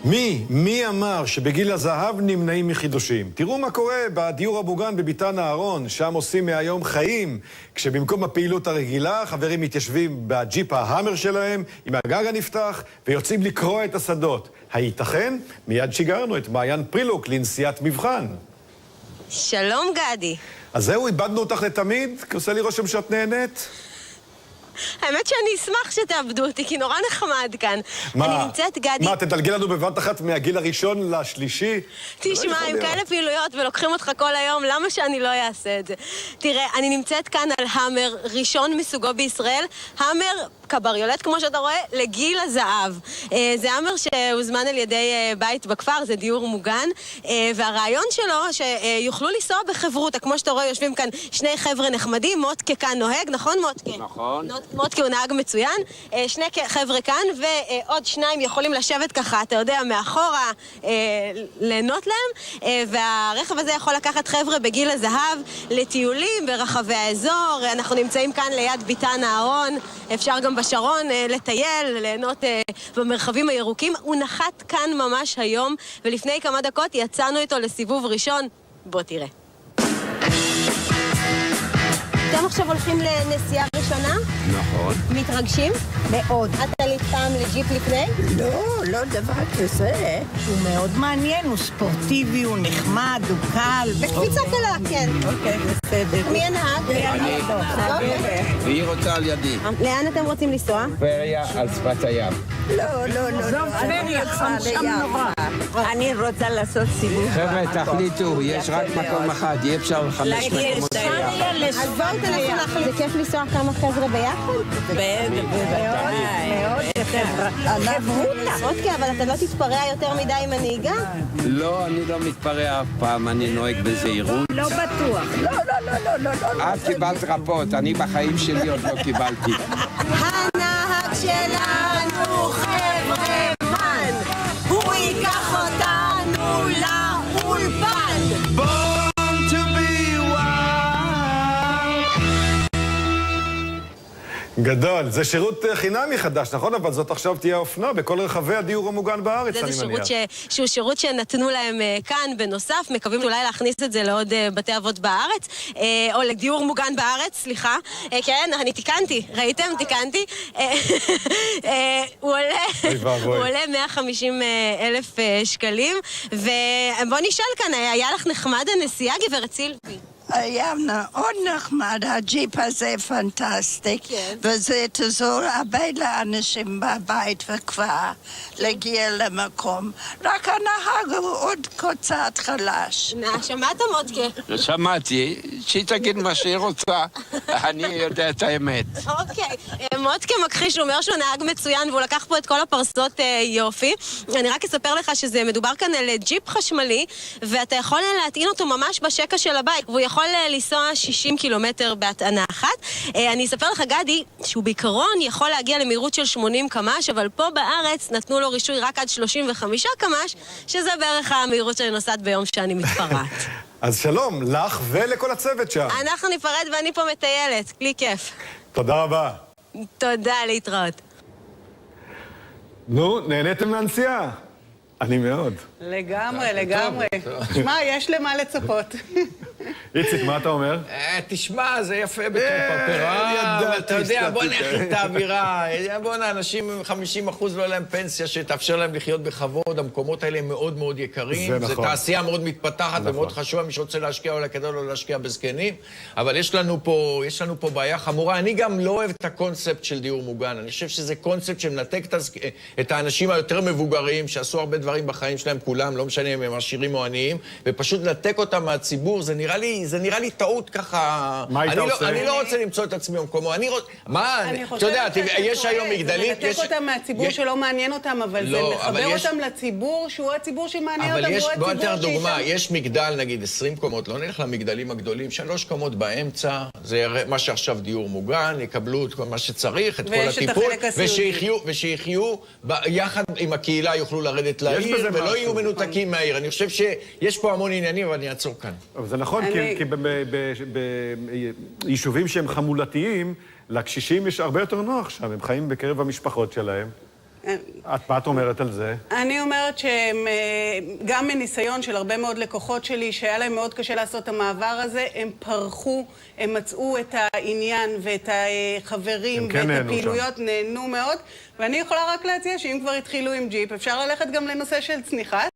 מי אמר שבגיל הזהב נמנעים מחידושים? תראו מה קורה בדיור המוגן בביתן אהרון, שם עושים מהיום חיים, כשבמקום הפעילות הרגילה, חברים מתיישבים בג'יפ ההאמר שלהם, עם הגג הנפתח, ויוצאים לקרוא את השדות. הייתכן? מיד שיגרנו את מעיין פרילוק לנסיעת מבחן. שלום גדי. אז זהו, איבדנו אותך לתמיד? כי עושה לי רושם שאת נהנית? האמת שאני אשמח שתאבדו אותי, כי נורא נחמד כאן. מה? אני נמצאת, גדי... מה, תדלגי לנו בבת אחת מהגיל הראשון לשלישי? תשמע, עם כאלה פעילויות ולוקחים אותך כל היום, למה שאני לא אעשה את זה? תראה, אני נמצאת כאן על האמר, ראשון מסוגו בישראל. האמר, קבריולט, כמו שאתה רואה, לגיל הזהב. זה האמר שהוזמן על ידי בית בכפר, זה דיור מוגן, והרעיון שלו שיוכלו לנסוע בחברותה. כמו שאתה רואה, יושבים כאן שני חבר'ה נחמדים, מוטקה כאן נוהג, נכון מוטקה? נכון. מוטקה הוא נהג מצוין, שני חבר'ה כאן, ועוד שניים יכולים לשבת ככה, אתה יודע, מאחורה, ליהנות להם, והרכב הזה יכול לקחת חבר'ה בגיל הזהב לטיולים ברחבי האזור. אנחנו נמצאים כאן ליד ביתן אהרון, אפשר גם בשרון לטייל, ליהנות במרחבים הירוקים. הוא נחת כאן ממש היום, ולפני כמה דקות יצאנו איתו לסיבוב ראשון. בוא תראה. אתם עכשיו הולכים לנסיעה ראשונה? נכון. מתרגשים? מאוד. את עלית פעם לג'יפ לפני? לא דבר כזה. הוא מאוד מעניין, הוא ספורטיבי, הוא נחמד, הוא קל. בקפיצה קלה, כן. אוקיי, בסדר. מי הנהג? אני. והיא רוצה על ידי. לאן אתם רוצים לנסוע? טבריה על שפת הים. לא. אני רוצה לים. אני רוצה לעשות סיבוב. חבר'ה, תחליטו, יש רק מקום אחד, אי אפשר 5 מקומות ביחד. אז בואו תנסו להחליט. זה כיף לנסוע כמה חבר'ה ביחד? מאוד חבר'ה. אוקיי, אבל אתה לא תתפרע יותר מדי עם הנהיגה? לא, אני לא מתפרע אף פעם, אני נוהג בזהירות. לא בטוח. לא. את קיבלת רפות, אני בחיים שלי עוד לא קיבלתי. הנהג שלנו חבר'מן, הוא ייקח אותנו לאולפן. גדול. זה שירות חינמי חדש, נכון? אבל זאת עכשיו תהיה האופנה בכל רחבי הדיור המוגן בארץ, אני מניח. זה שהוא שירות שנתנו להם כאן בנוסף, מקווים אולי להכניס את זה לעוד בתי אבות בארץ, או לדיור מוגן בארץ, סליחה. כן, אני תיקנתי, ראיתם? תיקנתי. הוא עולה 150,000 שקלים, ובוא נשאל כאן, היה לך נחמד הנסיעה, גברת סילבי? היה מאוד נחמד, הג'יפ הזה פנטסטי, וזה תעזור הרבה לאנשים בבית וכבר להגיע למקום. רק הנהג הוא עוד קצת חלש. שמעת מוטקה? שמעתי, שהיא תגיד מה שהיא רוצה, אני יודע את האמת. אוקיי, מוטקה מכחיש, הוא אומר שהוא נהג מצוין והוא לקח פה את כל הפרסות יופי. אני רק אספר לך שזה מדובר כאן על ג'יפ חשמלי, ואתה יכול להטעין אותו ממש בשקע של הבית, והוא יכול לנסוע 60 קילומטר בהטענה אחת. אני אספר לך, גדי, שהוא בעיקרון יכול להגיע למהירות של 80 קמ"ש, אבל פה בארץ נתנו לו רישוי רק עד 35 קמ"ש, שזה בערך המהירות שאני נוסעת ביום שאני מתפרעת. אז שלום, לך ולכל הצוות שם. אנחנו ניפרד ואני פה מטיילת, כלי כיף. תודה רבה. תודה, להתראות. נו, נהניתם מהנסיעה? אני מאוד. לגמרי. שמע, יש למה לצפות. איציק, מה אתה אומר? תשמע, זה יפה בתור פרפרה, אבל אתה יודע, בוא נכין את האווירה. בוא אנשים 50% לא להם פנסיה שתאפשר להם לחיות בכבוד. המקומות האלה הם מאוד מאוד יקרים. זה נכון. זו תעשייה מאוד מתפתחת ומאוד חשובה, מי שרוצה להשקיע אולי כדאי לו להשקיע בזקנים. אבל יש לנו פה בעיה חמורה. אני גם לא אוהב את הקונספט של דיור מוגן. אני חושב שזה קונספט שמנתק את האנשים היותר מבוגרים, שעשו הרבה דברים בחיים שלהם כולם, לא משנה אם הם עשירים או עניים, ופשוט לנתק אותם מהציבור. זה נראה לי טעות ככה. מה היית עושה? אני לא רוצה למצוא את עצמי במקומו. אתה יודע, יש היום מגדלים... זה מנתק אותם מהציבור שלא מעניין אותם, אבל זה מחבר אותם לציבור שהוא הציבור שמעניין אותם, הוא בוא הציבור נתן דוגמה, יש מגדל, נגיד 20 קומות, לא נלך למגדלים הגדולים, 3 קומות באמצע, זה מה שעכשיו דיור מוגן, יקבלו את כל מה שצריך, את כל הטיפול, ושיחיו יחד עם הקהילה, יוכלו לרדת לעיר, ולא יהיו מנותקים מהעיר. אני חושב שיש פה המון עניינים, אבל אני אעצור כאן. אבל זה נכון, כי ביישובים שהם חמולתיים, לקשישים יש הרבה יותר נוח שם, הם חיים בקרב המשפחות שלהם. מה את אומרת על זה? אני אומרת שהם, גם מניסיון של הרבה מאוד לקוחות שלי, שהיה להם מאוד קשה לעשות את המעבר הזה, הם פרחו, הם מצאו את העניין ואת החברים ואת הפעילויות, נהנו מאוד, ואני יכולה רק להציע שאם כבר התחילו עם ג'יפ, אפשר ללכת גם לנושא של צניחה.